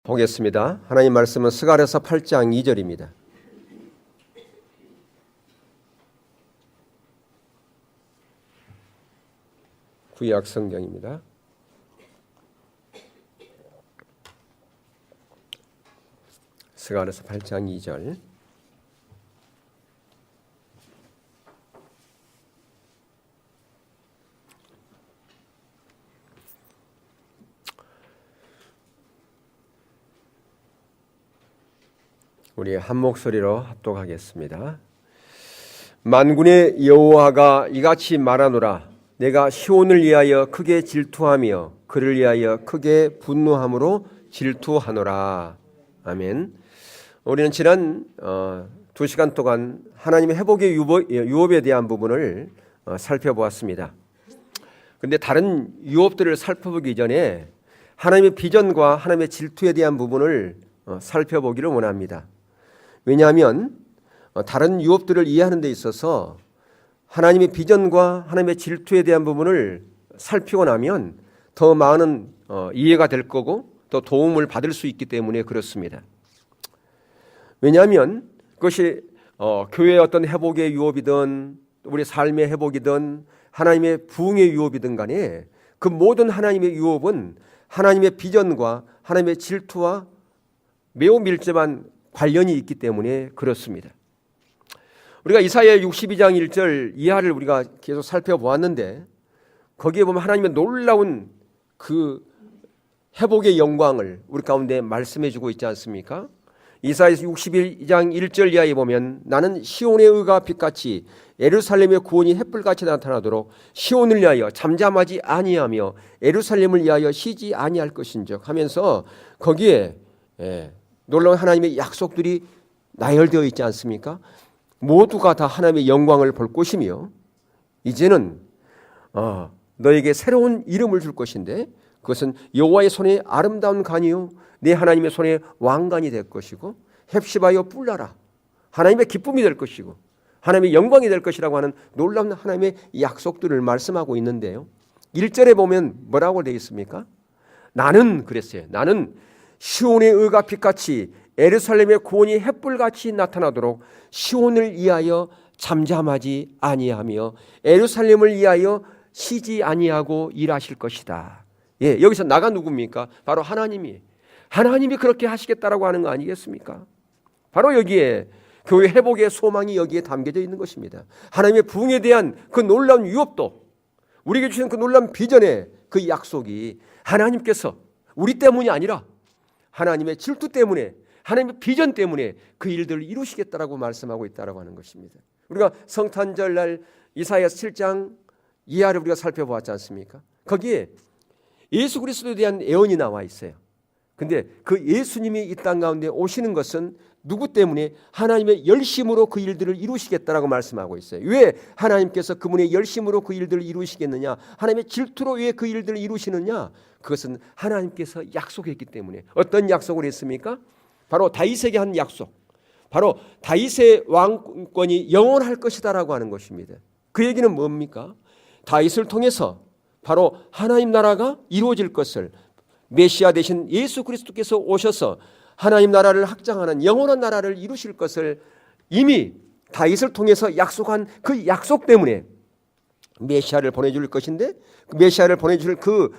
보겠습니다. 하나님 말씀은 스가랴서 8장 2절입니다. 구약 성경입니다. 스가랴서 8장 2절. 우리 한 목소리로 합독하겠습니다. 만군의 여호와가 이같이 말하노라. 내가 시온을 위하여 크게 질투하며 그를 위하여 크게 분노함으로 질투하노라. 아멘. 우리는 지난 2시간 동안 하나님의 회복의 유업에 대한 부분을 살펴보았습니다. 그런데 다른 유업들을 살펴보기 전에 하나님의 비전과 하나님의 질투에 대한 부분을 살펴보기를 원합니다. 왜냐하면 다른 유업들을 이해하는 데 있어서 하나님의 비전과 하나님의 질투에 대한 부분을 살피고 나면 더 많은 이해가 될 거고 더 도움을 받을 수 있기 때문에 그렇습니다. 왜냐하면 그것이 교회의 어떤 회복의 유업이든 우리 삶의 회복이든 하나님의 부흥의 유업이든 간에 그 모든 하나님의 유업은 하나님의 비전과 하나님의 질투와 매우 밀접한 관련이 있기 때문에 그렇습니다. 우리가 이사야 62장 1절 이하를 우리가 계속 살펴보았는데 거기에 보면 하나님의 놀라운 그 회복의 영광을 우리 가운데 말씀해 주고 있지 않습니까? 이사야 61장 1절 이하에 보면 나는 시온의 의가 빛같이 예루살렘의 구원이 햇불같이 나타나도록 시온을 위하여 잠잠하지 아니하며 예루살렘을 위하여 쉬지 아니할 것인즉 하면서 거기에 놀라운 하나님의 약속들이 나열되어 있지 않습니까? 모두가 다 하나님의 영광을 볼 것이며 이제는 너에게 새로운 이름을 줄 것인데 그것은 여호와의 손에 아름다운 간이요 내 하나님의 손에 왕관이 될 것이고 헵시바여 뿔나라 하나님의 기쁨이 될 것이고 하나님의 영광이 될 것이라고 하는 놀라운 하나님의 약속들을 말씀하고 있는데요. 1절에 보면 뭐라고 되어 있습니까? 나는 그랬어요. 나는 시온의 의가 빛같이 예루살렘의 구원이 햇불같이 나타나도록 시온을 위하여 잠잠하지 아니하며 예루살렘을 위하여 쉬지 아니하고 일하실 것이다. 예, 여기서 나가 누굽니까? 바로 하나님이 그렇게 하시겠다라고 하는 거 아니겠습니까? 바로 여기에 교회 회복의 소망이 여기에 담겨져 있는 것입니다. 하나님의 부흥에 대한 그 놀라운 유업도 우리에게 주신 그 놀라운 비전의 그 약속이 하나님께서 우리 때문이 아니라 하나님의 질투 때문에 하나님의 비전 때문에 그 일들을 이루시겠다라고 말씀하고 있다라고 하는 것입니다. 우리가 성탄절 날 이사야서 7장 이하를 우리가 살펴보았지 않습니까? 거기에 예수 그리스도에 대한 예언이 나와 있어요. 근데 그 예수님이 이 땅 가운데 오시는 것은 누구 때문에? 하나님의 열심으로 그 일들을 이루시겠다라고 말씀하고 있어요. 왜 하나님께서 그분의 열심으로 그 일들을 이루시겠느냐? 하나님의 질투로 왜 그 일들을 이루시느냐? 그것은 하나님께서 약속했기 때문에. 어떤 약속을 했습니까? 바로 다윗에게 한 약속. 바로 다윗의 왕권이 영원할 것이다라고 하는 것입니다. 그 얘기는 뭡니까? 다윗을 통해서 바로 하나님 나라가 이루어질 것을 메시아 되신 예수 그리스도께서 오셔서 하나님 나라를 확장하는 영원한 나라를 이루실 것을 이미 다윗을 통해서 약속한 그 약속 때문에 메시아를 보내줄 것인데 그 메시아를 보내줄 그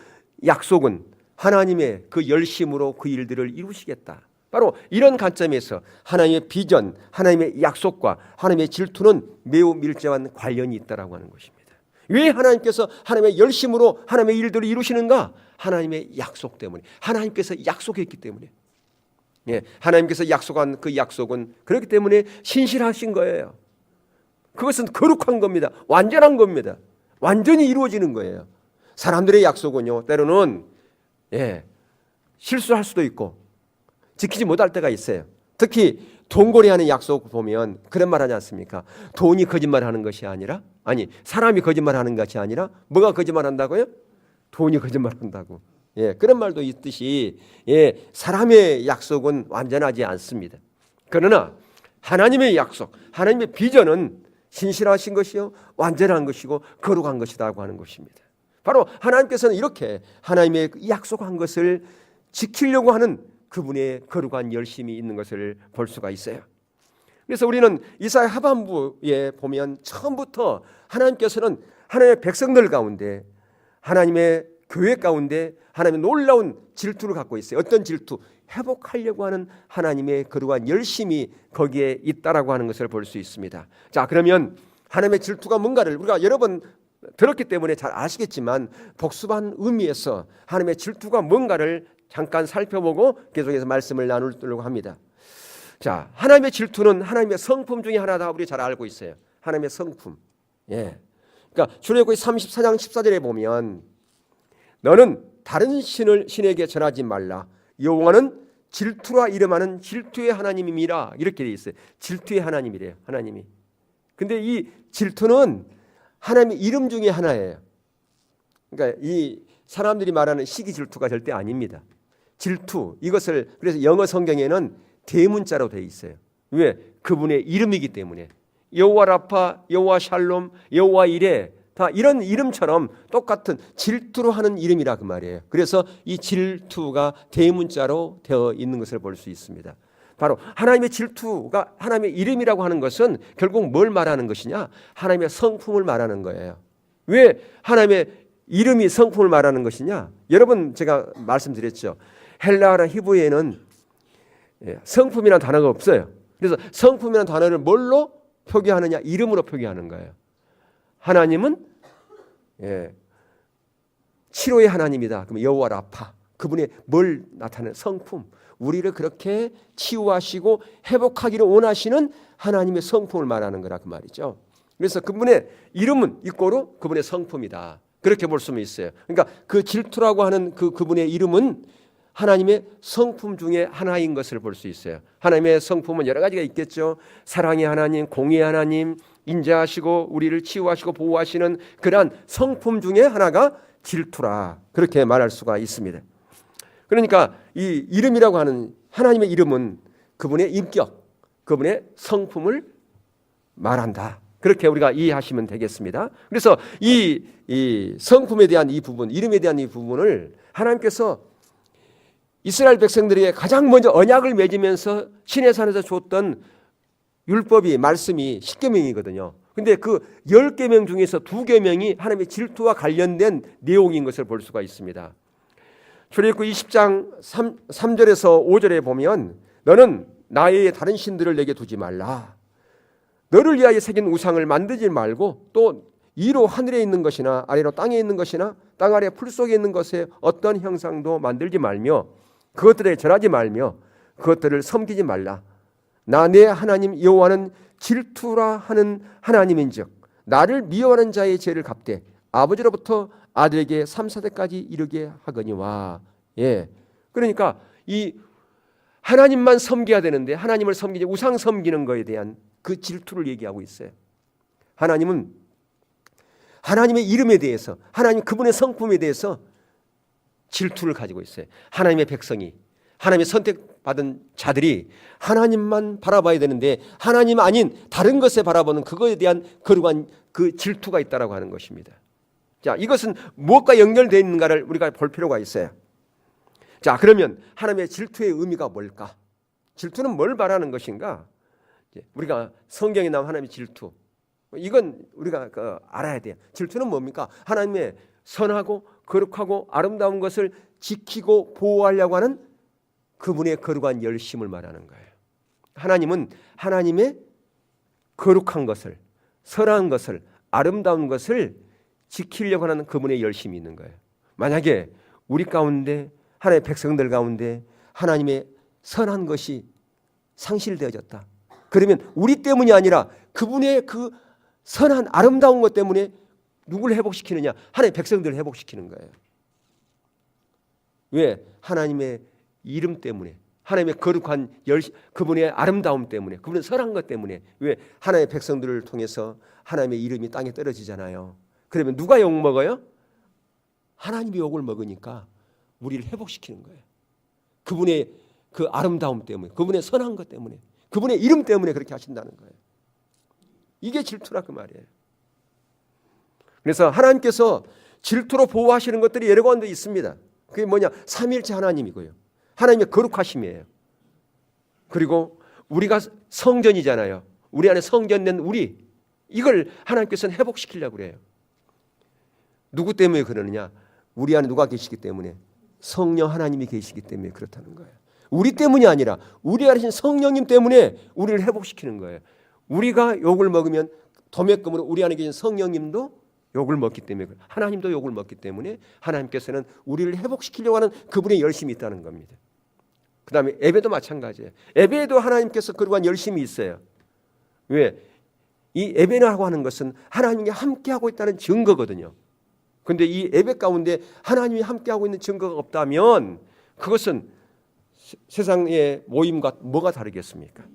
약속은 하나님의 그 열심으로 그 일들을 이루시겠다. 바로 이런 관점에서 하나님의 비전, 하나님의 약속과 하나님의 질투는 매우 밀접한 관련이 있다라고 하는 것입니다. 왜 하나님께서 하나님의 열심으로 하나님의 일들을 이루시는가? 하나님의 약속 때문에. 하나님께서 약속했기 때문에. 예, 하나님께서 약속한 그 약속은 그렇기 때문에 신실하신 거예요. 그것은 거룩한 겁니다. 완전한 겁니다. 완전히 이루어지는 거예요. 사람들의 약속은요, 때로는 실수할 수도 있고 지키지 못할 때가 있어요. 특히 돈거래하는 약속 보면 그런 말 하지 않습니까? 돈이 거짓말하는 것이 아니라 사람이 거짓말하는 것이 아니라 뭐가 거짓말한다고요? 돈이 거짓말한다고. 예, 그런 말도 있듯이 사람의 약속은 완전하지 않습니다. 그러나 하나님의 약속, 하나님의 비전은 신실하신 것이요 완전한 것이고 거룩한 것이라고 하는 것입니다. 바로 하나님께서는 이렇게 하나님의 약속한 것을 지키려고 하는 그분의 거룩한 열심이 있는 것을 볼 수가 있어요. 그래서 우리는 이사야 하반부에 보면 처음부터 하나님께서는 하나님의 백성들 가운데, 하나님의 교회 가운데 하나님의 놀라운 질투를 갖고 있어요. 어떤 질투? 회복하려고 하는 하나님의 거룩한 열심이 거기에 있다라고 하는 것을 볼 수 있습니다. 자, 그러면 하나님의 질투가 뭔가를 우리가 여러 번 들었기 때문에 잘 아시겠지만 복습한 의미에서 하나님의 질투가 뭔가를 잠깐 살펴보고 계속해서 말씀을 나누려고 합니다. 자, 하나님의 질투는 하나님의 성품 중에 하나다 우리 잘 알고 있어요. 하나님의 성품. 예. 그러니까 출애굽기 34장 14절에 보면 너는 다른 신에게 전하지 말라. 여호와는 질투라 이름하는 질투의 하나님임이라 이렇게 돼 있어요. 질투의 하나님이래요. 하나님이. 근데 이 질투는 하나님의 이름 중에 하나예요. 그러니까 이 사람들이 말하는 시기 질투가 절대 아닙니다. 질투 이것을 그래서 영어 성경에는 대문자로 되어 있어요. 왜? 그분의 이름이기 때문에. 여호와 라파, 여호와 샬롬, 여호와 이레 다 이런 이름처럼 똑같은 질투로 하는 이름이라 그 말이에요. 그래서 이 질투가 대문자로 되어 있는 것을 볼 수 있습니다. 바로 하나님의 질투가 하나님의 이름이라고 하는 것은 결국 뭘 말하는 것이냐? 하나님의 성품을 말하는 거예요. 왜 하나님의 이름이 성품을 말하는 것이냐? 여러분 제가 말씀드렸죠. 헬라어나 히브리어에는 성품이라는 단어가 없어요. 그래서 성품이라는 단어를 뭘로 표기하느냐? 이름으로 표기하는 거예요. 하나님은 치료의 하나님이다. 그럼 여호와 라파 그분의 뭘 나타내는 성품, 우리를 그렇게 치유하시고 회복하기를 원하시는 하나님의 성품을 말하는 거라 그 말이죠. 그래서 그분의 이름은 이꼬로 그분의 성품이다. 그렇게 볼 수는 있어요. 그러니까 그 질투라고 하는 그분의 이름은 하나님의 성품 중에 하나인 것을 볼 수 있어요. 하나님의 성품은 여러 가지가 있겠죠. 사랑의 하나님, 공의의 하나님, 인자하시고 우리를 치유하시고 보호하시는 그러한 성품 중에 하나가 질투라 그렇게 말할 수가 있습니다. 그러니까 이 이름이라고 하는 하나님의 이름은 그분의 인격, 그분의 성품을 말한다. 그렇게 우리가 이해하시면 되겠습니다. 그래서 이 성품에 대한 이 부분, 이름에 대한 이 부분을 하나님께서 이스라엘 백성들에게 가장 먼저 언약을 맺으면서 시내산에서 줬던 율법이 말씀이 10계명이거든요. 근데 그 10계명 중에서 2계명이 하나님의 질투와 관련된 내용인 것을 볼 수가 있습니다. 출애굽기 20장 3절에서 5절에 보면 너는 나의 다른 신들을 내게 두지 말라. 너를 위하여 새긴 우상을 만들지 말고 또 이로 하늘에 있는 것이나 아래로 땅에 있는 것이나 땅 아래 풀 속에 있는 것에 어떤 형상도 만들지 말며 그것들에 절하지 말며 그것들을 섬기지 말라. 나 내 하나님 여호와는 질투라 하는 하나님인즉 나를 미워하는 자의 죄를 갚되 아버지로부터 아들에게 3, 4대까지 이르게 하거니와. 예. 그러니까 이 하나님만 섬겨야 되는데 하나님을 섬기지 우상 섬기는 것에 대한 그 질투를 얘기하고 있어요. 하나님은 하나님의 이름에 대해서 하나님 그분의 성품에 대해서 질투를 가지고 있어요. 하나님의 백성이 하나님의 선택받은 자들이 하나님만 바라봐야 되는데 하나님 아닌 다른 것에 바라보는 그거에 대한 거룩한 그 질투가 있다라고 하는 것입니다. 자, 이것은 무엇과 연결되어 있는가를 우리가 볼 필요가 있어요. 자, 그러면 하나님의 질투의 의미가 뭘까? 질투는 뭘 말하는 것인가? 우리가 성경에 나온 하나님의 질투, 이건 우리가 알아야 돼요. 질투는 뭡니까? 하나님의 선하고 거룩하고 아름다운 것을 지키고 보호하려고 하는 그분의 거룩한 열심을 말하는 거예요. 하나님은 하나님의 거룩한 것을, 선한 것을, 아름다운 것을 지키려고 하는 그분의 열심이 있는 거예요. 만약에 우리 가운데 하나님의 백성들 가운데 하나님의 선한 것이 상실되어졌다. 그러면 우리 때문이 아니라 그분의 그 선한 아름다운 것 때문에 누구를 회복시키느냐? 하나님의 백성들을 회복시키는 거예요. 왜? 하나님의 이름 때문에, 하나님의 거룩한 그분의 아름다움 때문에, 그분의 선한 것 때문에. 왜? 하나님의 백성들을 통해서 하나님의 이름이 땅에 떨어지잖아요. 그러면 누가 욕 먹어요? 하나님이 욕을 먹으니까 우리를 회복시키는 거예요. 그분의 그 아름다움 때문에, 그분의 선한 것 때문에, 그분의 이름 때문에 그렇게 하신다는 거예요. 이게 질투라 그 말이에요. 그래서 하나님께서 질투로 보호하시는 것들이 여러 가지 있습니다. 그게 뭐냐? 삼위일체 하나님이고요. 하나님의 거룩하심이에요. 그리고 우리가 성전이잖아요. 우리 안에 성전된 우리, 이걸 하나님께서는 회복시키려고 그래요. 누구 때문에 그러느냐? 우리 안에 누가 계시기 때문에, 성령 하나님이 계시기 때문에 그렇다는 거예요. 우리 때문이 아니라 우리 안에 계신 성령님 때문에 우리를 회복시키는 거예요. 우리가 욕을 먹으면 도매금으로 우리 안에 계신 성령님도 욕을 먹기 때문에, 하나님도 욕을 먹기 때문에 하나님께서는 우리를 회복시키려고 하는 그분의 열심이 있다는 겁니다. 그 다음에 예배도 마찬가지예요. 예배에도 하나님께서 그러한 열심이 있어요. 왜? 이 예배라고 하는 것은 하나님과 함께하고 있다는 증거거든요. 그런데 이 예배 가운데 하나님이 함께하고 있는 증거가 없다면 그것은 세상의 모임과 뭐가 다르겠습니까?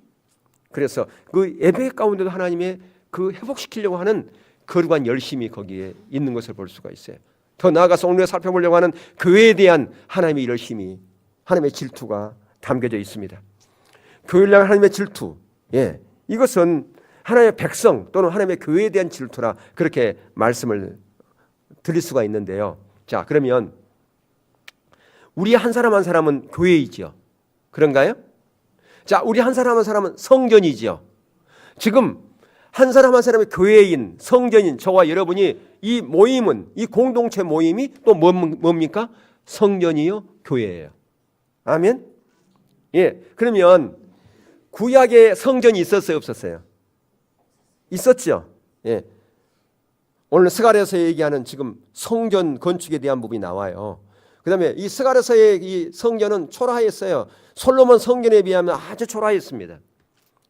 그래서 그 예배 가운데도 하나님의 그 회복시키려고 하는 거룩한 열심이 거기에 있는 것을 볼 수가 있어요. 더 나아가서 오늘 살펴보려고 하는 교회에 대한 하나님의 열심이, 하나님의 질투가 담겨져 있습니다. 교회를 향한 하나님의 질투, 이것은 하나님의 백성 또는 하나님의 교회에 대한 질투라 그렇게 말씀을 드릴 수가 있는데요. 자, 그러면 우리 한 사람 한 사람은 교회이지요. 그런가요? 자, 우리 한 사람 한 사람은 성전이지요. 지금 한 사람 한 사람의 교회인, 성전인 저와 여러분이 이 모임은, 이 공동체 모임이 또 뭡니까? 성전이요, 교회예요. 아멘? 예. 그러면 구약에 성전이 있었어요, 없었어요? 있었죠. 예. 오늘 스가랴서 얘기하는 지금 성전 건축에 대한 부분이 나와요. 그다음에 이 스가랴서의 이 성전은 초라했어요. 솔로몬 성전에 비하면 아주 초라했습니다.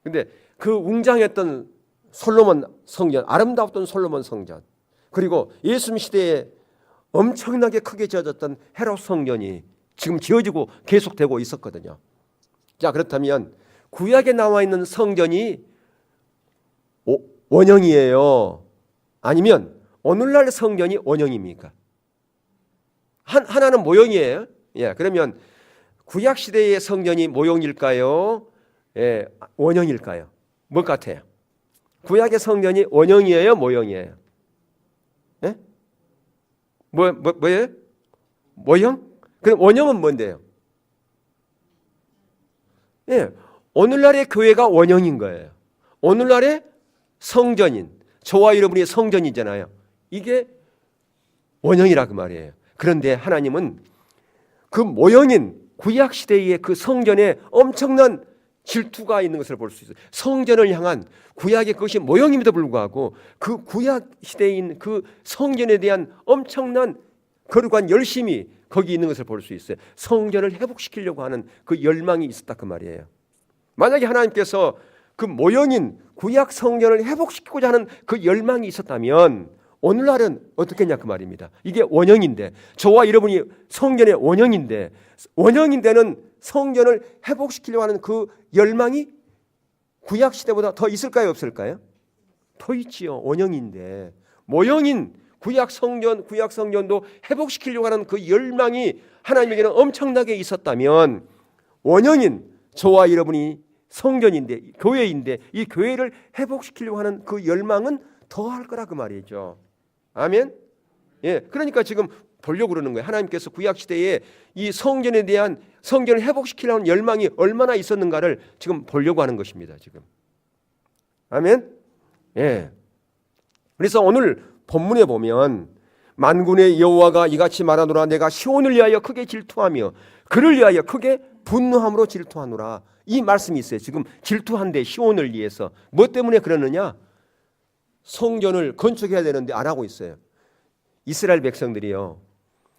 근데 그 웅장했던 솔로몬 성전, 아름다웠던 솔로몬 성전, 그리고 예수님 시대에 엄청나게 크게 지어졌던 헤롯 성전이 지금 지어지고 계속되고 있었거든요. 자, 그렇다면 구약에 나와 있는 성전이 원형이에요? 아니면 오늘날 성전이 원형입니까? 하나는 모형이에요. 예, 그러면 구약 시대의 성전이 모형일까요? 예, 원형일까요? 뭐 같아요? 구약의 성전이 원형이에요, 모형이에요? 예? 뭐예요? 모형? 그럼 원형은 뭔데요? 예, 오늘날의 교회가 원형인 거예요. 오늘날의 성전인, 저와 여러분이 성전이잖아요. 이게 원형이라 그 말이에요. 그런데 하나님은 그 모형인 구약 시대의 그 성전에 엄청난 질투가 있는 것을 볼 수 있어요. 성전을 향한 구약의 그것이 모형임에도 불구하고 그 구약 시대인 그 성전에 대한 엄청난 거룩한 열심이 거기 있는 것을 볼 수 있어요. 성전을 회복시키려고 하는 그 열망이 있었다 그 말이에요. 만약에 하나님께서 그 모형인 구약 성전을 회복시키고자 하는 그 열망이 있었다면 오늘날은 어떻겠냐 그 말입니다. 이게 원형인데, 저와 여러분이 성전의 원형인데, 원형인데는 성전을 회복시키려고 하는 그 열망이 구약 시대보다 더 있을까요, 없을까요? 더 있지요. 원형인데. 모형인 구약 성전도 회복시키려고 하는 그 열망이 하나님에게는 엄청나게 있었다면, 원형인 저와 여러분이 성전인데, 교회인데, 이 교회를 회복시키려고 하는 그 열망은 더할 거라 그 말이죠. 아멘? 예, 그러니까 지금 보려고 그러는 거예요. 하나님께서 구약 시대에 이 성전에 대한, 성전을 회복시키려는 열망이 얼마나 있었는가를 지금 보려고 하는 것입니다. 지금. 아멘? 예. 그래서 오늘 본문에 보면 만군의 여호와가 이같이 말하노라, 내가 시온을 위하여 크게 질투하며 그를 위하여 크게 분노함으로 질투하노라. 이 말씀이 있어요. 지금 질투한데 시온을 위해서. 뭐 때문에 그러느냐? 성전을 건축해야 되는데 안 하고 있어요. 이스라엘 백성들이요,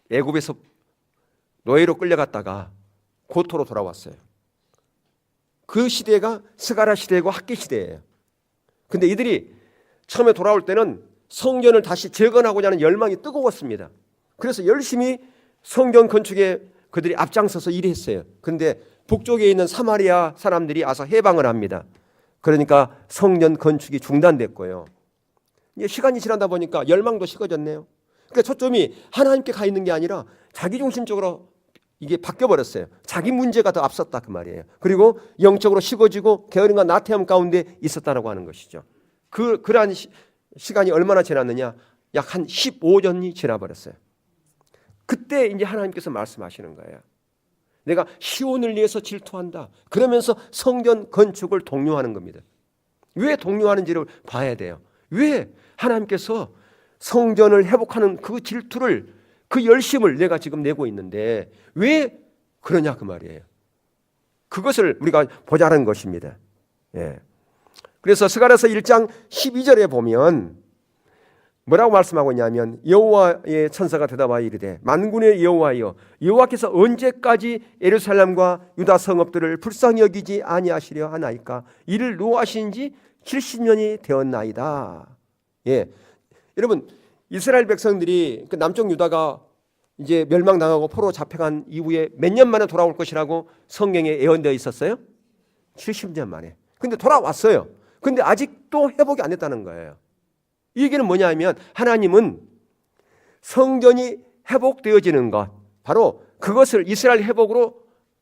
애굽에서 노예로 끌려갔다가 고토로 돌아왔어요. 그 시대가 스가랴 시대고 학계 시대예요. 근데 이들이 처음에 돌아올 때는 성전을 다시 재건하고자 하는 열망이 뜨거웠습니다. 그래서 열심히 성전 건축에 그들이 앞장서서 일했어요. 그런데 북쪽에 있는 사마리아 사람들이 와서 해방을 합니다. 그러니까 성전 건축이 중단됐고요. 이제 시간이 지나다 보니까 열망도 식어졌네요. 그러니까 초점이 하나님께 가 있는 게 아니라 자기중심적으로 이게 바뀌어버렸어요. 자기 문제가 더 앞섰다 그 말이에요. 그리고 영적으로 식어지고 게으름과 나태함 가운데 있었다라고 하는 것이죠. 그러한 시간이 얼마나 지났느냐? 약 한 15년이 지나버렸어요. 그때 이제 하나님께서 말씀하시는 거예요. 내가 시온을 위해서 질투한다. 그러면서 성전 건축을 독려하는 겁니다. 왜 독려하는지를 봐야 돼요. 왜 하나님께서 성전을 회복하는 그 질투를, 그 열심을 내가 지금 내고 있는데 왜 그러냐 그 말이에요. 그것을 우리가 보자는 것입니다. 예. 그래서 스가랴서 1장 12절에 보면 뭐라고 말씀하고 있냐면 여호와의 천사가 대답하여 이르되 만군의 여호와여 여호와께서 언제까지 예루살렘과 유다 성읍들을 불쌍히 여기지 아니하시려 하나이까 이를 노하신 지 70년이 되었나이다. 예. 여러분 이스라엘 백성들이 그 남쪽 유다가 이제 멸망당하고 포로 잡혀간 이후에 몇 년 만에 돌아올 것이라고 성경에 예언되어 있었어요? 70년 만에. 근데 돌아왔어요. 근데 아직도 회복이 안 됐다는 거예요. 이 얘기는 뭐냐면 하나님은 성전이 회복되어지는 것, 바로 그것을 이스라엘 회복으로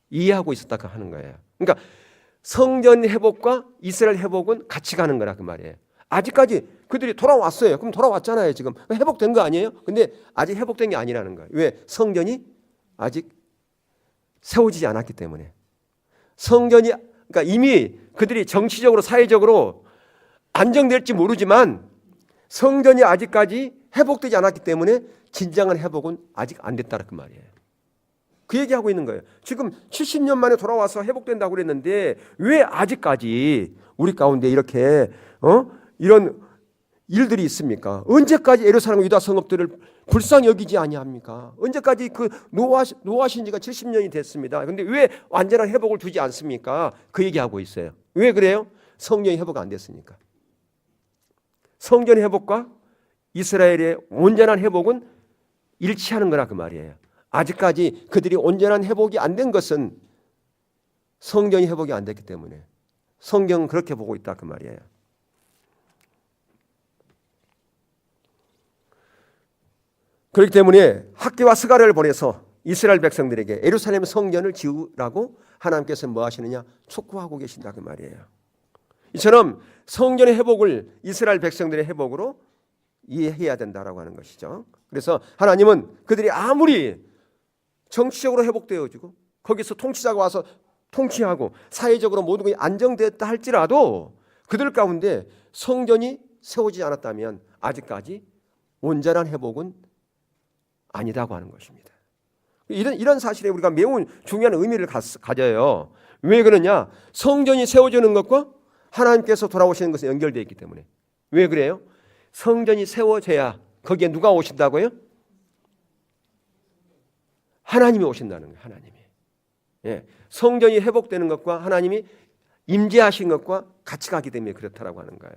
이해하고 있었다고 하는 거예요. 그러니까 성전 회복과 이스라엘 회복은 같이 가는 거라 그 말이에요. 아직까지 그들이 돌아왔어요. 그럼 돌아왔잖아요. 지금 회복된 거 아니에요? 근데 아직 회복된 게 아니라는 거예요. 왜? 성전이 아직 세워지지 않았기 때문에. 성전이 그러니까 이미 그들이 정치적으로 사회적으로 안정될지 모르지만 성전이 아직까지 회복되지 않았기 때문에 진정한 회복은 아직 안 됐다는 그 말이에요. 그 얘기하고 있는 거예요. 지금 70년 만에 돌아와서 회복된다고 그랬는데 왜 아직까지 우리 가운데 이렇게 이런 일들이 있습니까? 언제까지 예루살렘 유다 성읍들을 불쌍히 여기지 아니합니까? 언제까지 그 노하신 지가 70년이 됐습니다. 그런데 왜 완전한 회복을 주지 않습니까? 그 얘기하고 있어요. 왜 그래요? 성전이 회복 안 됐으니까. 성전 회복과 이스라엘의 온전한 회복은 일치하는 거라 그 말이에요. 아직까지 그들이 온전한 회복이 안 된 것은 성전이 회복이 안 됐기 때문에 성경은 그렇게 보고 있다 그 말이에요. 그렇기 때문에 학개와 스가랴를 보내서 이스라엘 백성들에게 예루살렘 성전을 지으라고 하나님께서 뭐 하시느냐? 촉구하고 계신다 그 말이에요. 이처럼 성전의 회복을 이스라엘 백성들의 회복으로 이해해야 된다라고 하는 것이죠. 그래서 하나님은 그들이 아무리 정치적으로 회복되어지고 거기서 통치자가 와서 통치하고 사회적으로 모든 것이 안정됐다 할지라도 그들 가운데 성전이 세워지지 않았다면 아직까지 온전한 회복은 아니다고 하는 것입니다. 이런 사실에 우리가 매우 중요한 의미를 가져요. 왜 그러냐? 성전이 세워지는 것과 하나님께서 돌아오시는 것에 연결되어 있기 때문에. 왜 그래요? 성전이 세워져야 거기에 누가 오신다고요? 하나님이 오신다는 거예요. 하나님이. 예. 성전이 회복되는 것과 하나님이 임재하신 것과 같이 가기 때문에 그렇다라고 하는 거예요.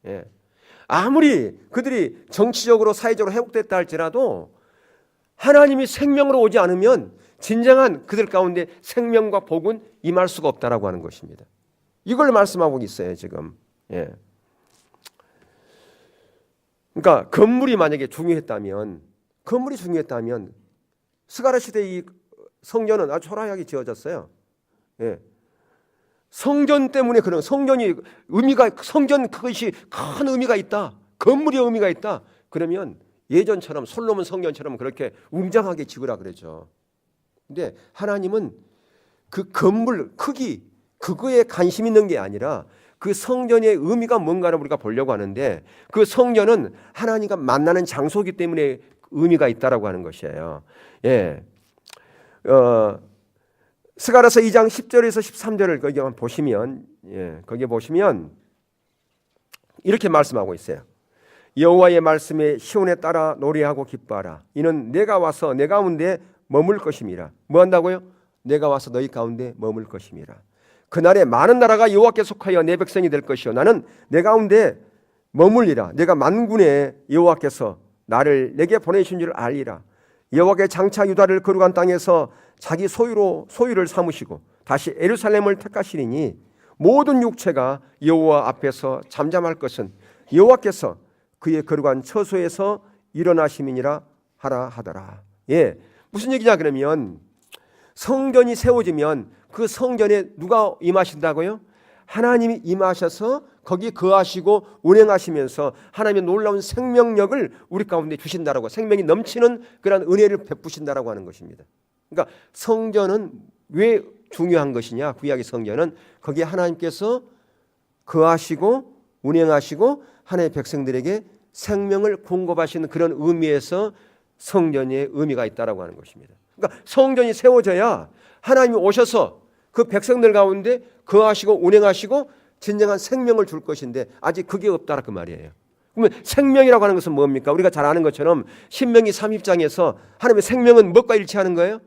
예. 아무리 그들이 정치적으로 사회적으로 회복됐다 할지라도 하나님이 생명으로 오지 않으면 진정한 그들 가운데 생명과 복은 임할 수가 없다라고 하는 것입니다. 이걸 말씀하고 있어요 지금. 예. 그러니까 건물이 만약에 중요했다면 스가랴 시대의 이 성전은 아주 초라하게 지어졌어요. 예. 성전 때문에 그런 성전 그것이 큰 의미가 있다. 건물이 의미가 있다. 그러면 예전처럼 솔로몬 성전처럼 그렇게 웅장하게 지으라 그러죠. 근데 하나님은 그 건물 크기 그거에 관심 있는 게 아니라 그 성전의 의미가 뭔가를 우리가 보려고 하는데 그 성전은 하나님과 만나는 장소이기 때문에 의미가 있다라고 하는 것이에요. 예. 스가랴서 2장 10절에서 13절을 거기 보시면 거기 보시면 이렇게 말씀하고 있어요. 여호와의 말씀에 시온에 따라 노래하고 기뻐하라. 이는 내가 와서 내 가운데 머물 것임이라. 뭐 한다고요? 내가 와서 너희 가운데 머물 것임이라. 그날에 많은 나라가 여호와께 속하여 내 백성이 될 것이요 나는 내 가운데 머물리라. 내가 만군의 여호와께서 나를 내게 보내신 줄 알리라. 여호와께 장차 유다를 거룩한 땅에서 자기 소유를 삼으시고 다시 예루살렘을 택하시리니 모든 육체가 여호와 앞에서 잠잠할 것은 여호와께서 그의 거룩한 처소에서 일어나심이니라 하라 하더라. 예, 무슨 얘기냐 그러면 성전이 세워지면 그 성전에 누가 임하신다고요? 하나님이 임하셔서 거기 거하시고 운행하시면서 하나님의 놀라운 생명력을 우리 가운데 주신다라고 생명이 넘치는 그런 은혜를 베푸신다라고 하는 것입니다. 그러니까 성전은 왜 중요한 것이냐? 구약의 성전은 거기에 하나님께서 거하시고 운행하시고 하나님의 백성들에게 생명을 공급하시는 그런 의미에서 성전의 의미가 있다라고 하는 것입니다. 그러니까 성전이 세워져야 하나님이 오셔서 그 백성들 가운데 거하시고 운행하시고 진정한 생명을 줄 것인데 아직 그게 없다라 그 말이에요. 그러면 생명이라고 하는 것은 뭡니까? 우리가 잘 아는 것처럼 신명기 30장에서 하나님의 생명은 무엇과 일치하는 거예요?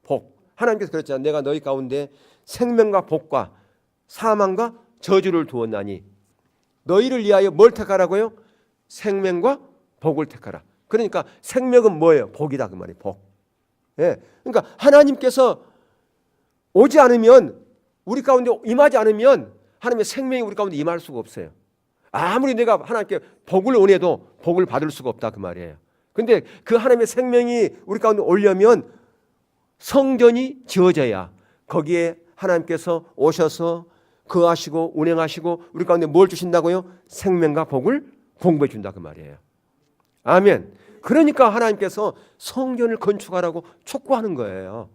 복. 하나님께서 그랬잖아요. 내가 너희 가운데 생명과 복과 사망과 저주를 두었나니 너희를 위하여 뭘 택하라고요? 생명과 복을 택하라. 그러니까 생명은 뭐예요? 복이다 그 말이에요. 복. 예. 그러니까 하나님께서 오지 않으면 우리 가운데 임하지 않으면 하나님의 생명이 우리 가운데 임할 수가 없어요. 아무리 내가 하나님께 복을 원해도 복을 받을 수가 없다 그 말이에요. 근데 그 하나님의 생명이 우리 가운데 오려면 성전이 지어져야 거기에 하나님께서 오셔서 거하시고 운행하시고 우리 가운데 뭘 주신다고요? 생명과 복을 공부해 준다 그 말이에요. 아멘. 그러니까 하나님께서 성전을 건축하라고 촉구하는 거예요.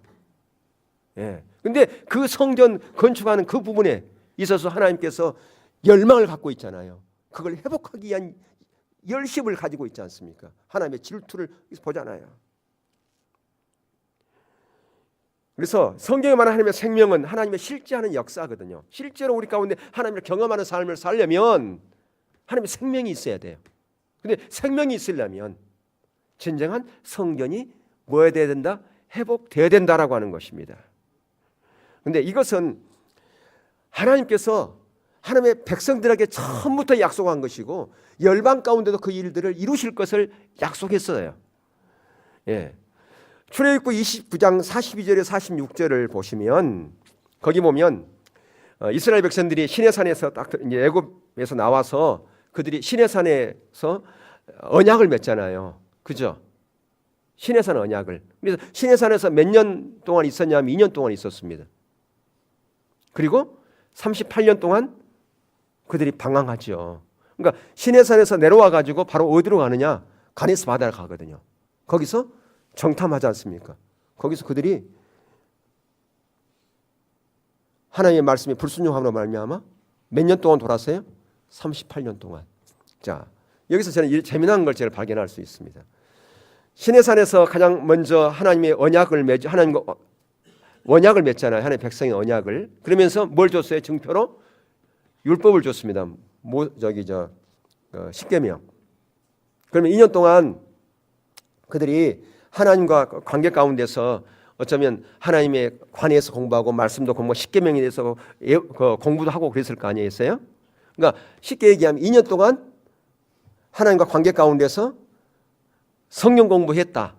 예. 근데 그 성전 건축하는 그 부분에 있어서 하나님께서 열망을 갖고 있잖아요. 그걸 회복하기 위한 열심을 가지고 있지 않습니까? 하나님의 질투를 보잖아요. 그래서 성경에 말하는 하나님의 생명은 하나님의 실제하는 역사거든요. 실제로 우리 가운데 하나님을 경험하는 삶을 살려면 하나님의 생명이 있어야 돼요. 근데 생명이 있으려면 진정한 성전이 뭐해야 된다? 회복되어야 된다라고 하는 것입니다. 근데 이것은 하나님께서 하나님의 백성들에게 처음부터 약속한 것이고 열방 가운데도 그 일들을 이루실 것을 약속했어요. 예. 출애굽기 29장 42절에 46절을 보시면 거기 보면 이스라엘 백성들이 시내산에서 딱 이제 애굽에서 나와서 그들이 시내산에서 언약을 맺잖아요. 그죠? 시내산 언약을. 그래서 시내산에서 몇 년 동안 있었냐면 2년 동안 있었습니다. 그리고 38년 동안 그들이 방황하죠. 그러니까 시내산에서 내려와 가지고 바로 어디로 가느냐? 가네스 바다를 가거든요. 거기서 정탐하지 않습니까? 거기서 그들이 하나님의 말씀에 불순종함으로 말미암아 몇 년 동안 돌았어요? 38년 동안. 자, 여기서 저는 재미난 걸 제가 발견할 수 있습니다. 시내산에서 가장 먼저 하나님의 언약을 하나님과 언약을 맺잖아요. 하나님의 백성의 언약을. 그러면서 뭘 줬어요? 증표로 율법을 줬습니다. 십계명. 그러면 2년 동안 그들이 하나님과 관계 가운데서 어쩌면 하나님의 관에서 공부하고 말씀도 공부하고 십계명에 대해서 공부도 하고 그랬을 거 아니겠어요? 그러니까 쉽게 얘기하면 2년 동안 하나님과 관계 가운데서 성경 공부했다.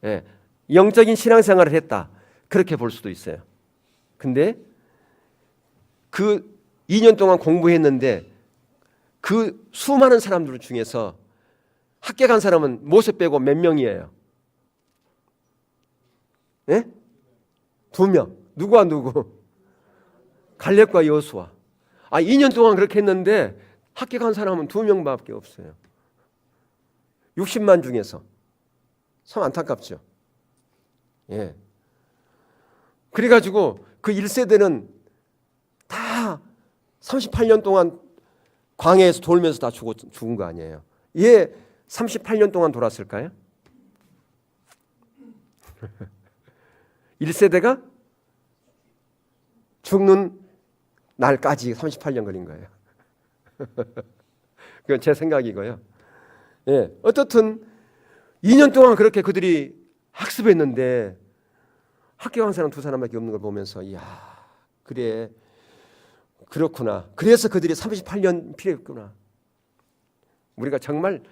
예, 영적인 신앙생활을 했다. 그렇게 볼 수도 있어요. 근데 그 2년 동안 공부했는데 그 수많은 사람들 중에서 합격한 사람은 모세 빼고 몇 명이에요? 예? 2명. 누구와 누구? 갈렙과 여호수아. 2년 동안 그렇게 했는데 합격한 사람은 2명밖에 없어요. 60만 중에서. 참 안타깝죠. 예. 그래가지고 그 1세대는 다 38년 동안 광야에서 돌면서 다 죽은 거 아니에요. 얘 38년 동안 돌았을까요? 1세대가 죽는 날까지 38년 걸린 거예요. 그건 제 생각이고요. 예, 어떻든 2년 동안 그렇게 그들이 학습했는데 합격한 사람 2사람밖에 없는 걸 보면서 이야, 그래, 그렇구나. 그래서 그들이 38년 필요했구나. 우리가 정말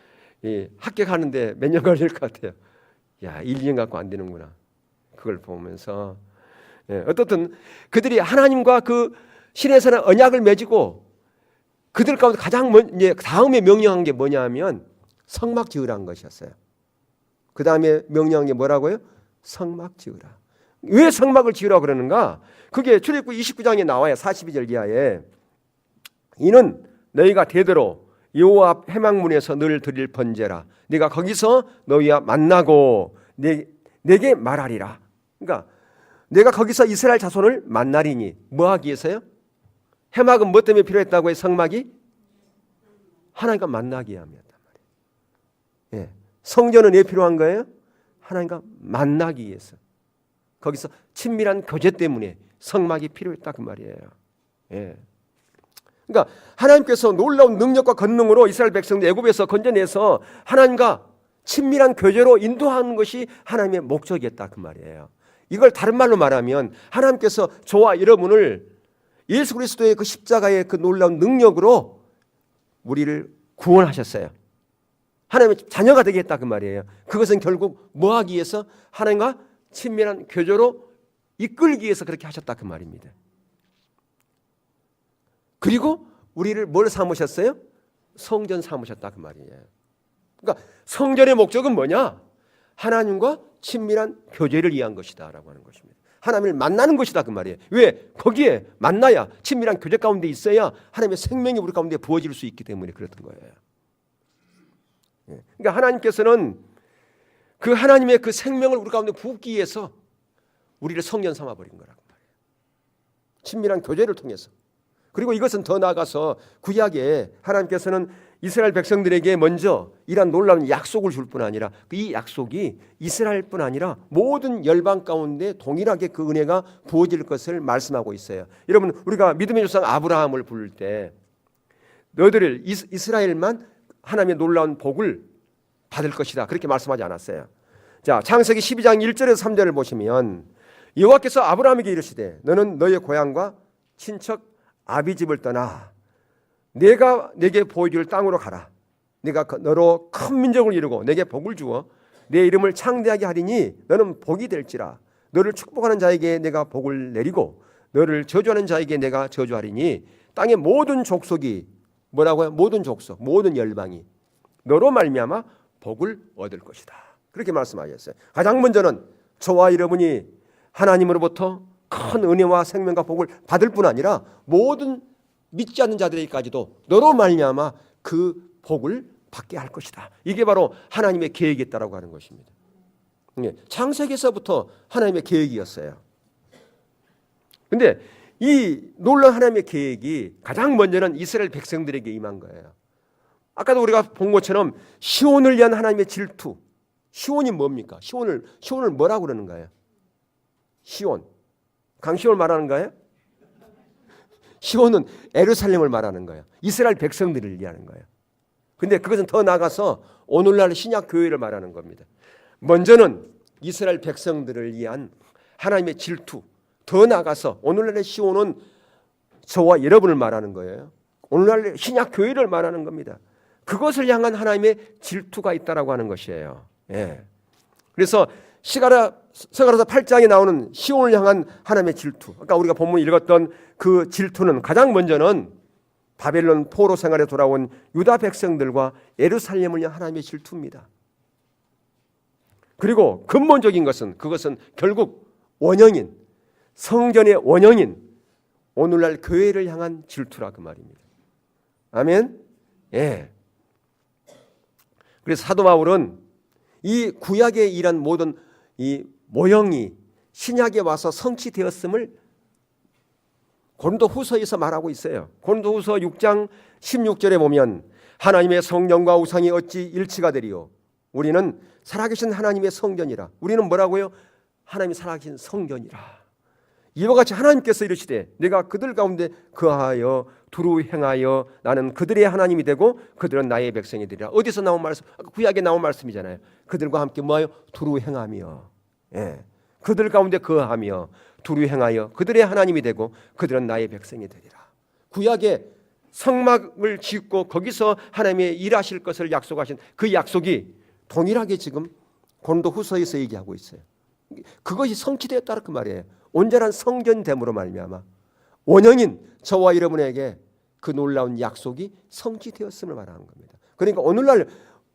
합격하는데 몇 년 걸릴 것 같아요. 야, 1, 2년 갖고 안 되는구나. 그걸 보면서 어떻든 그들이 하나님과 그 시내산의 언약을 맺고 그들 가운데 가장 다음에 명령한 게 뭐냐면 성막 지으라는 것이었어요. 그 다음에 명령한 게 뭐라고요? 성막 지으라. 왜 성막을 지으라고 그러는가? 그게 출애굽기 29장에 나와요. 42절 이하에. 이는 너희가 대대로 여호와 앞 회막문에서 늘 드릴 번제라. 네가 거기서 너희와 만나고 내게 말하리라. 그러니까 내가 거기서 이스라엘 자손을 만나리니 뭐 하기 위해서요? 해막은 뭐 때문에 필요했다고 해요? 성막이 하나님과 만나기 위함이었단 말이에요. 예. 성전은 왜 필요한 거예요? 하나님과 만나기 위해서. 거기서 친밀한 교제 때문에 성막이 필요했다 그 말이에요. 예. 그러니까 하나님께서 놀라운 능력과 권능으로 이스라엘 백성들 애굽에서 건져내서 하나님과 친밀한 교제로 인도하는 것이 하나님의 목적이었다 그 말이에요. 이걸 다른 말로 말하면 하나님께서 저와 여러분을 예수 그리스도의 그 십자가의 그 놀라운 능력으로 우리를 구원하셨어요. 하나님의 자녀가 되게 했다 그 말이에요. 그것은 결국 뭐 하기 위해서? 하나님과 친밀한 교제로 이끌기 위해서 그렇게 하셨다 그 말입니다. 그리고 우리를 뭘 삼으셨어요? 성전 삼으셨다 그 말이에요. 그러니까 성전의 목적은 뭐냐? 하나님과 친밀한 교제를 위한 것이다 라고 하는 것입니다. 하나님을 만나는 것이다 그 말이에요. 왜? 거기에 만나야 친밀한 교제 가운데 있어야 하나님의 생명이 우리 가운데 부어질 수 있기 때문에 그랬던 거예요. 그러니까 하나님께서는 그 하나님의 그 생명을 우리 가운데 부기 위해서 우리를 성전 삼아버린 거라고 말이에요. 친밀한 교제를 통해서. 그리고 이것은 더 나아가서 구약에 하나님께서는 이스라엘 백성들에게 먼저 이런 놀라운 약속을 줄 뿐 아니라 이 약속이 이스라엘뿐 아니라 모든 열방 가운데 동일하게 그 은혜가 부어질 것을 말씀하고 있어요. 여러분 우리가 믿음의 조상 아브라함을 부를 때 너희들 이스라엘만 하나님의 놀라운 복을 받을 것이다 그렇게 말씀하지 않았어요. 자, 창세기 12장 1절에서 3절을 보시면 여호와께서 아브라함에게 이르시되 너는 너의 고향과 친척 아비집을 떠나 내가 내게 보여줄 땅으로 가라. 내가 너로 큰 민족을 이루고 내게 복을 주어 내 이름을 창대하게 하리니 너는 복이 될지라. 너를 축복하는 자에게 내가 복을 내리고 너를 저주하는 자에게 내가 저주하리니 땅의 모든 족속이 뭐라고요? 모든 족속, 모든 열방이 너로 말미암아 복을 얻을 것이다. 그렇게 말씀하셨어요. 가장 먼저는 저와 여러분이 하나님으로부터 큰 은혜와 생명과 복을 받을 뿐 아니라 모든 믿지 않는 자들에게까지도 너로 말미암아 그 복을 받게 할 것이다. 이게 바로 하나님의 계획이었다라고 하는 것입니다. 창세기에서부터 하나님의 계획이었어요. 그런데 이 놀라운 하나님의 계획이 가장 먼저는 이스라엘 백성들에게 임한 거예요. 아까도 우리가 본 것처럼 시온을 위한 하나님의 질투. 시온이 뭡니까? 시온을 뭐라고 그러는 거예요? 시온. 강시온을 말하는 거예요? 시온은 예루살렘을 말하는 거예요. 이스라엘 백성들을 얘기하는 거예요. 근데 그것은 더 나아가서 오늘날 신약 교회를 말하는 겁니다. 먼저는 이스라엘 백성들을 위한 하나님의 질투. 더 나아가서 오늘날의 시온은 저와 여러분을 말하는 거예요. 오늘날 신약 교회를 말하는 겁니다. 그것을 향한 하나님의 질투가 있다라고 하는 것이에요. 예. 그래서 스가랴서 8장에 나오는 시온을 향한 하나님의 질투. 아까 우리가 본문 읽었던 그 질투는 가장 먼저는 바벨론 포로 생활에 돌아온 유다 백성들과 예루살렘을 향한 하나님의 질투입니다. 그리고 근본적인 것은 그것은 결국 원형인 성전의 원형인 오늘날 교회를 향한 질투라 그 말입니다. 아멘. 예. 그래서 사도 바울은 이 구약에 일한 모든 이 모형이 신약에 와서 성취되었음을 고린도후서에서 말하고 있어요. 고린도후서 6장 16절에 보면 하나님의 성령과 우상이 어찌 일치가 되리요. 우리는 살아계신 하나님의 성전이라. 우리는 뭐라고요? 하나님이 살아계신 성전이라. 이와 같이 하나님께서 이르시되 내가 그들 가운데 거하여 두루 행하여 나는 그들의 하나님이 되고 그들은 나의 백성이 되리라. 어디서 나온 말씀? 구약에 나온 말씀이잖아요. 그들과 함께 뭐하여 두루 행하며, 예, 그들 가운데 거하며 두루 행하여 그들의 하나님이 되고 그들은 나의 백성이 되리라. 구약에 성막을 짓고 거기서 하나님의 일하실 것을 약속하신 그 약속이 동일하게 지금 고린도후서에서 얘기하고 있어요. 그것이 성취되었다 그 말이에요. 온전한 성전됨으로 말미암아 원형인 저와 여러분에게 그 놀라운 약속이 성취되었음을 말하는 겁니다. 그러니까 오늘날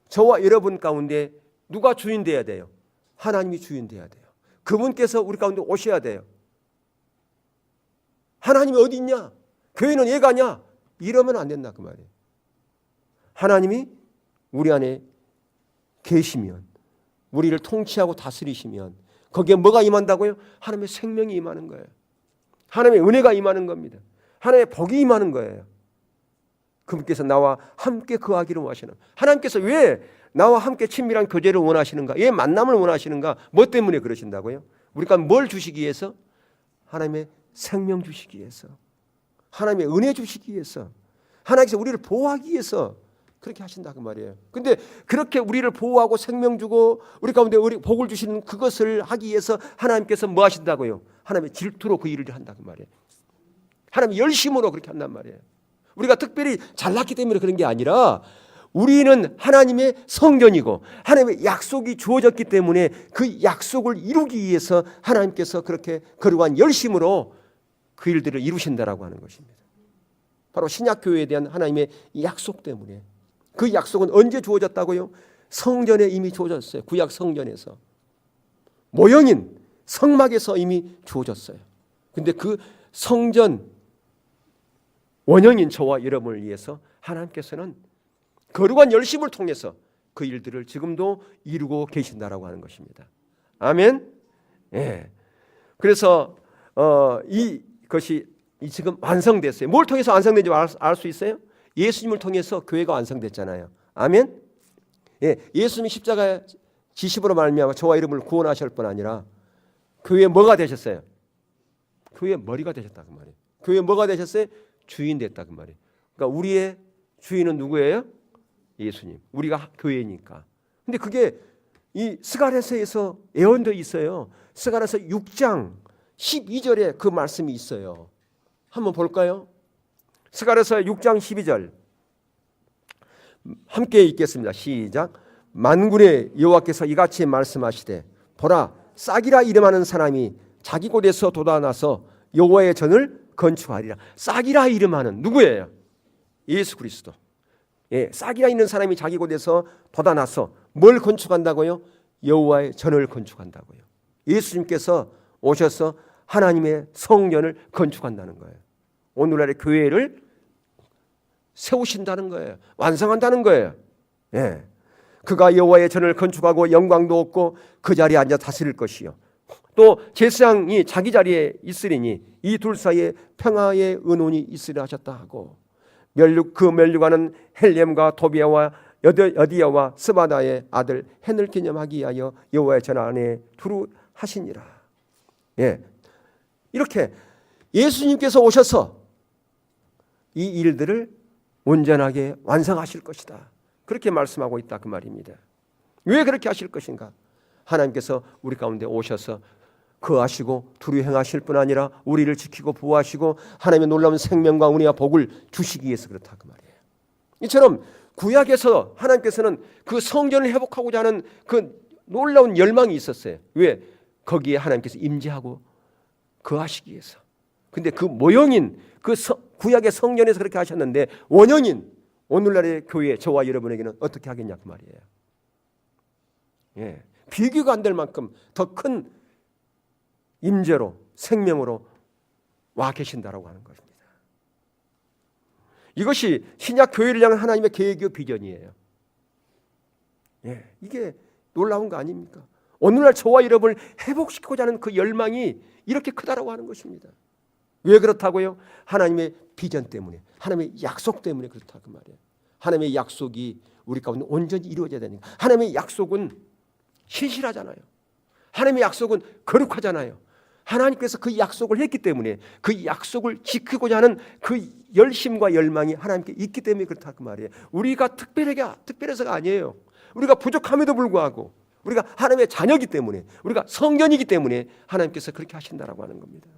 저와 여러분 가운데 누가 주인 돼야 돼요? 하나님이 주인 돼야 돼요. 그분께서 우리 가운데 오셔야 돼요. 하나님이 어디 있냐? 교회는 얘가 아니야? 이러면 안 된다 그 말이에요. 하나님이 우리 안에 계시면, 우리를 통치하고 다스리시면 거기에 뭐가 임한다고요? 하나님의 생명이 임하는 거예요. 하나님의 은혜가 임하는 겁니다. 하나님의 복이 임하는 거예요. 그분께서 나와 함께 거하기를 원하시는, 하나님께서 왜 나와 함께 친밀한 교제를 원하시는가? 왜 만남을 원하시는가? 뭐 때문에 그러신다고요? 우리가 뭘 주시기 위해서? 하나님의 생명 주시기 위해서, 하나님의 은혜 주시기 위해서, 하나님께서 우리를 보호하기 위해서 그렇게 하신다 그 말이에요. 근데 그렇게 우리를 보호하고 생명 주고 우리 가운데 우리 복을 주시는 그것을 하기 위해서 하나님께서 뭐 하신다고요? 하나님의 질투로 그 일을 한다 그 말이에요. 하나님의 열심으로 그렇게 한단 말이에요. 우리가 특별히 잘났기 때문에 그런 게 아니라 우리는 하나님의 성전이고 하나님의 약속이 주어졌기 때문에 그 약속을 이루기 위해서 하나님께서 그렇게 거룩한 열심으로 그 일들을 이루신다라고 하는 것입니다. 바로 신약교회에 대한 하나님의 약속 때문에. 그 약속은 언제 주어졌다고요? 성전에 이미 주어졌어요. 구약 성전에서. 모형인 성막에서 이미 주어졌어요. 근데 그 성전 원형인 저와 여러분을 위해서 하나님께서는 거룩한 열심을 통해서 그 일들을 지금도 이루고 계신다라고 하는 것입니다. 아멘. 예. 그래서 이것이 지금 완성됐어요. 뭘 통해서 완성된지 알 수 있어요? 예수님을 통해서 교회가 완성됐잖아요. 아멘. 예. 예수님이 십자가에 지심으로 말미암아 저와 여러분을 구원하실 뿐 아니라 교회에 뭐가 되셨어요? 교회의 머리가 되셨다 그 말이에요. 교회에 뭐가 되셨어요? 주인 됐다 그 말이에요. 그러니까 우리의 주인은 누구예요? 예수님. 우리가 교회니까. 근데 그게 이 스가랴서에서 예언되어 있어요. 스가랴서 6장 12절에 그 말씀이 있어요. 한번 볼까요? 스가랴서 6장 12절 함께 읽겠습니다. 시작. 만군의 여호와께서 이같이 말씀하시되 보라 싹이라 이름하는 사람이 자기 곳에서 돋아나서 여호와의 전을 건축하리라. 싹이라 이름하는 누구예요? 예수 그리스도. 예, 싹이라 있는 사람이 자기 곳에서 돋아나서 뭘 건축한다고요? 여호와의 전을 건축한다고요. 예수님께서 오셔서 하나님의 성전을 건축한다는 거예요. 오늘날의 교회를 세우신다는 거예요. 완성한다는 거예요. 예. 그가 여호와의 전을 건축하고 영광도 얻고 그 자리에 앉아 다스릴 것이요. 또 제사장이 자기 자리에 있으리니 이 둘 사이에 평화의 은혼이 있으리라 하셨다 하고 그 멸류관은 헬렘과 도비아와 여디야와 스바다의 아들 헨을 기념하기 위하여 여호와의 전 안에 두루 하시니라. 예. 이렇게 예수님께서 오셔서 이 일들을 온전하게 완성하실 것이다. 그렇게 말씀하고 있다 그 말입니다. 왜 그렇게 하실 것인가? 하나님께서 우리 가운데 오셔서 거하시고 두루 행하실 뿐 아니라 우리를 지키고 보호하시고 하나님의 놀라운 생명과 은혜와 복을 주시기 위해서 그렇다 그 말이에요. 이처럼 구약에서 하나님께서는 그 성전을 회복하고자 하는 그 놀라운 열망이 있었어요. 왜? 거기에 하나님께서 임재하고 거하시기 위해서. 근데 그 모형인 그 구약의 성전에서 그렇게 하셨는데 원형인 오늘날의 교회 저와 여러분에게는 어떻게 하겠냐 그 말이에요. 예. 비교가 안 될 만큼 더 큰 임재로 생명으로 와 계신다라고 하는 것입니다. 이것이 신약 교회를 향한 하나님의 계획이요 비전이에요. 예, 이게 놀라운 거 아닙니까? 오늘날 저와 여러분을 회복시키고자 하는 그 열망이 이렇게 크다라고 하는 것입니다. 왜 그렇다고요? 하나님의 비전 때문에, 하나님의 약속 때문에 그렇다 그 말이에요. 하나님의 약속이 우리 가운데 온전히 이루어져야 되니까. 하나님의 약속은 신실하잖아요. 하나님의 약속은 거룩하잖아요. 하나님께서 그 약속을 했기 때문에 그 약속을 지키고자 하는 그 열심과 열망이 하나님께 있기 때문에 그렇다 그 말이에요. 우리가 특별해서가 아니에요. 우리가 부족함에도 불구하고 우리가 하나님의 자녀이기 때문에 우리가 성전이기 때문에 하나님께서 그렇게 하신다라고 하는 겁니다.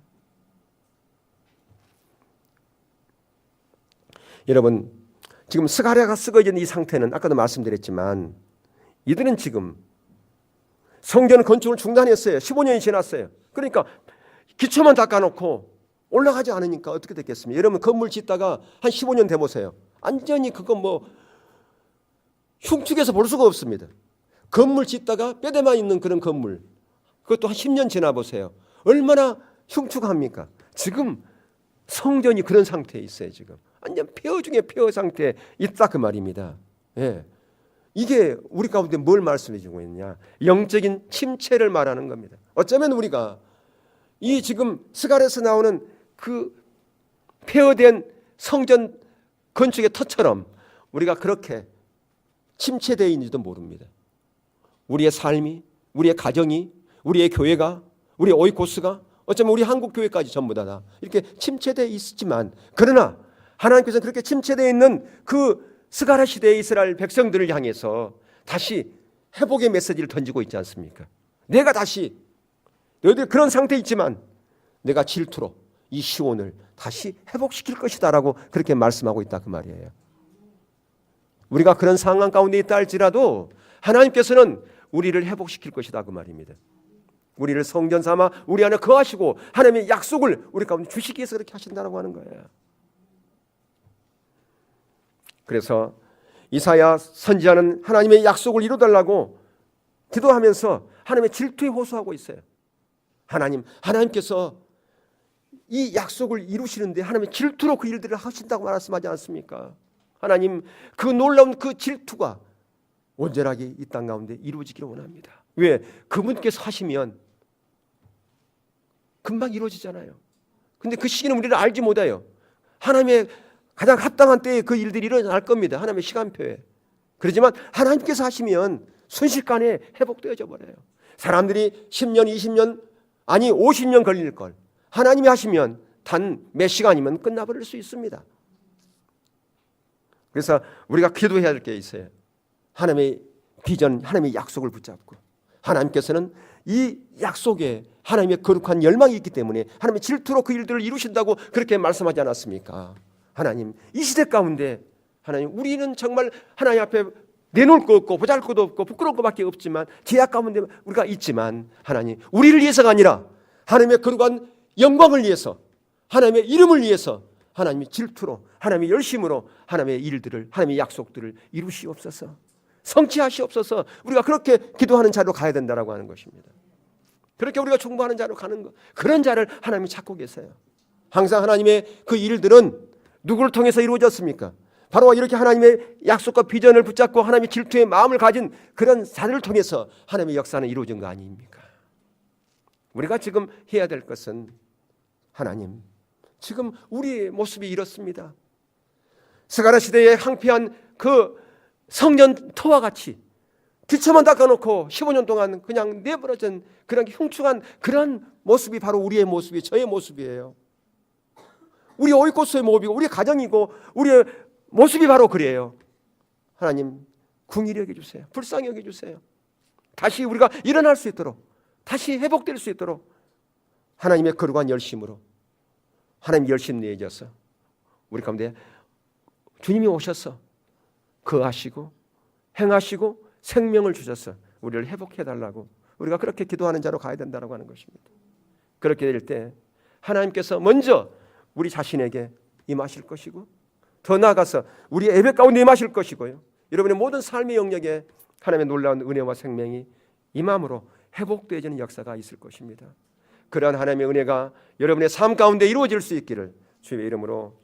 여러분 지금 스가랴가 쓰여진 이 상태는 아까도 말씀드렸지만 이들은 지금 성전 건축을 중단했어요. 15년이 지났어요. 그러니까 기초만 닦아놓고 올라가지 않으니까 어떻게 됐겠습니까? 여러분 건물 짓다가 한 15년 돼보세요. 완전히 그건 뭐 흉측해서 볼 수가 없습니다. 건물 짓다가 뼈대만 있는 그런 건물 그것도 한 10년 지나보세요. 얼마나 흉측합니까? 지금 성전이 그런 상태에 있어요. 지금 완전 폐허 중에 폐허 상태에 있다 그 말입니다. 예. 이게 우리 가운데 뭘 말씀해 주고 있느냐? 영적인 침체를 말하는 겁니다. 어쩌면 우리가 이 지금 스갈에서 나오는 그 폐허된 성전 건축의 터처럼 우리가 그렇게 침체되어 있는지도 모릅니다. 우리의 삶이, 우리의 가정이, 우리의 교회가, 우리의 오이코스가, 어쩌면 우리 한국 교회까지 전부 다 이렇게 침체되어 있지만, 그러나 하나님께서 그렇게 침체되어 있는 그 스가랴 시대의 이스라엘 백성들을 향해서 다시 회복의 메시지를 던지고 있지 않습니까? 내가 다시 너희들 그런 상태에 있지만 내가 질투로 이 시온을 다시 회복시킬 것이다 라고 그렇게 말씀하고 있다 그 말이에요. 우리가 그런 상황 가운데 있다 할지라도 하나님께서는 우리를 회복시킬 것이다 그 말입니다. 우리를 성전 삼아 우리 안에 거하시고 하나님의 약속을 우리 가운데 주시기 위해서 그렇게 하신다고 하는 거예요. 그래서 이사야 선지자는 하나님의 약속을 이루달라고 기도하면서 하나님의 질투에 호소하고 있어요. 하나님께서 이 약속을 이루시는데 하나님의 질투로 그 일들을 하신다고 말씀하지 않습니까? 하나님 그 놀라운 그 질투가 온전하게 이 땅 가운데 이루어지기를 원합니다. 왜? 그분께서 하시면 금방 이루어지잖아요. 근데 그 시기는 우리는 알지 못해요. 하나님의 가장 합당한 때에 그 일들이 일어날 겁니다. 하나님의 시간표에. 그렇지만 하나님께서 하시면 순식간에 회복되어져 버려요. 사람들이 10년, 20년, 아니 50년 걸릴 걸 하나님이 하시면 단 몇 시간이면 끝나버릴 수 있습니다. 그래서 우리가 기도해야 될 게 있어요. 하나님의 비전, 하나님의 약속을 붙잡고 하나님께서는 이 약속에 하나님의 거룩한 열망이 있기 때문에 하나님의 질투로 그 일들을 이루신다고 그렇게 말씀하지 않았습니까? 하나님 이 시대 가운데 하나님 우리는 정말 하나님 앞에 내놓을 거 없고 보잘것도 없고 부끄러운 것밖에 없지만 제약 가운데 우리가 있지만 하나님 우리를 위해서가 아니라 하나님의 거룩한 영광을 위해서 하나님의 이름을 위해서 하나님의 질투로 하나님의 열심으로 하나님의 일들을 하나님의 약속들을 이루시옵소서 성취하시옵소서. 우리가 그렇게 기도하는 자로 가야 된다라고 하는 것입니다. 그렇게 우리가 중보하는 자로 가는 것 그런 자를 하나님이 찾고 계세요. 항상 하나님의 그 일들은 누구를 통해서 이루어졌습니까? 바로 이렇게 하나님의 약속과 비전을 붙잡고 하나님의 질투의 마음을 가진 그런 자들을 통해서 하나님의 역사는 이루어진 거 아닙니까? 우리가 지금 해야 될 것은 하나님 지금 우리의 모습이 이렇습니다. 스가랴 시대의 황폐한 그 성전 터와 같이 기초만 닦아놓고 15년 동안 그냥 내버려진 그런 흉측한 그런 모습이 바로 우리의 모습이 저의 모습이에요. 우리 오이코스의 모습이고 우리 가정이고 우리의 모습이 바로 그래요. 하나님 긍휼히 여겨주세요. 불쌍히 여겨주세요. 다시 우리가 일어날 수 있도록 다시 회복될 수 있도록 하나님의 거룩한 열심으로 하나님 열심 내어져서 우리 가운데 주님이 오셔서 거하시고 행하시고 생명을 주셔서 우리를 회복해달라고 우리가 그렇게 기도하는 자로 가야 된다고 하는 것입니다. 그렇게 될 때 하나님께서 먼저 우리 자신에게 임하실 것이고 더 나아가서 우리의 예배 가운데 임하실 것이고요. 여러분의 모든 삶의 영역에 하나님의 놀라운 은혜와 생명이 임함으로 회복되어지는 역사가 있을 것입니다. 그러한 하나님의 은혜가 여러분의 삶 가운데 이루어질 수 있기를 주의 이름으로